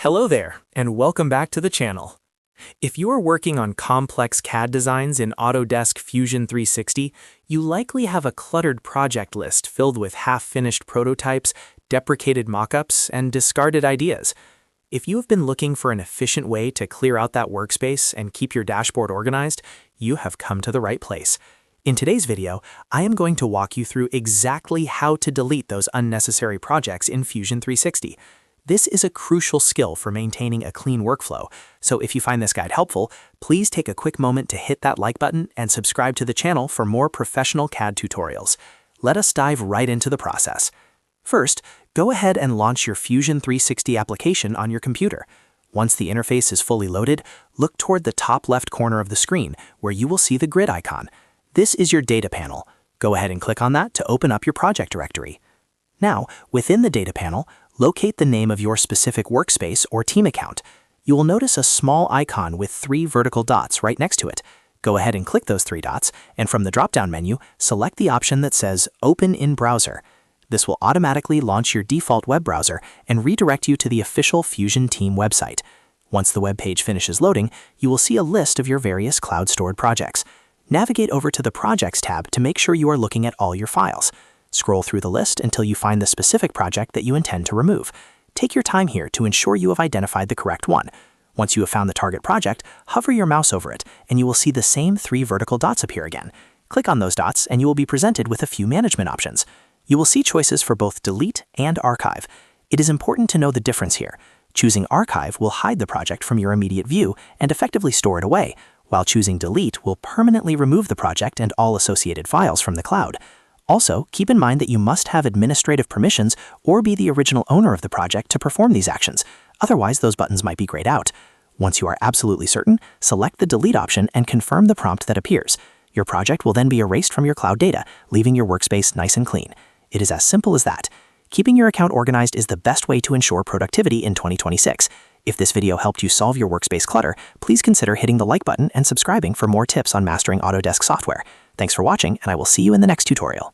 Hello there, and welcome back to the channel. If you are working on complex CAD designs in Autodesk Fusion 360, you likely have a cluttered project list filled with half-finished prototypes, deprecated mockups, and discarded ideas. If you have been looking for an efficient way to clear out that workspace and keep your dashboard organized, you have come to the right place. In today's video, I am going to walk you through exactly how to delete those unnecessary projects in Fusion 360. This is a crucial skill for maintaining a clean workflow, so if you find this guide helpful, please take a quick moment to hit that like button and subscribe to the channel for more professional CAD tutorials. Let us dive right into the process. First, go ahead and launch your Fusion 360 application on your computer. Once the interface is fully loaded, look toward the top left corner of the screen where you will see the grid icon. This is your data panel. Go ahead and click on that to open up your project directory. Now, within the data panel, locate the name of your specific workspace or team account. You will notice a small icon with 3 vertical dots right next to it. Go ahead and click those 3 dots, and from the drop-down menu, select the option that says Open in Browser. This will automatically launch your default web browser and redirect you to the official FusionTeam website. Once the web page finishes loading, you will see a list of your various cloud-stored projects. Navigate over to the Projects tab to make sure you are looking at all your files. Scroll through the list until you find the specific project that you intend to remove. Take your time here to ensure you have identified the correct one. Once you have found the target project, hover your mouse over it, and you will see the same 3 vertical dots appear again. Click on those dots, and you will be presented with a few management options. You will see choices for both Delete and Archive. It is important to know the difference here. Choosing Archive will hide the project from your immediate view and effectively store it away, while choosing Delete will permanently remove the project and all associated files from the cloud. Also, keep in mind that you must have administrative permissions or be the original owner of the project to perform these actions. Otherwise, those buttons might be grayed out. Once you are absolutely certain, select the Delete option and confirm the prompt that appears. Your project will then be erased from your cloud data, leaving your workspace nice and clean. It is as simple as that. Keeping your account organized is the best way to ensure productivity in 2026. If this video helped you solve your workspace clutter, please consider hitting the like button and subscribing for more tips on mastering Autodesk software. Thanks for watching, and I will see you in the next tutorial.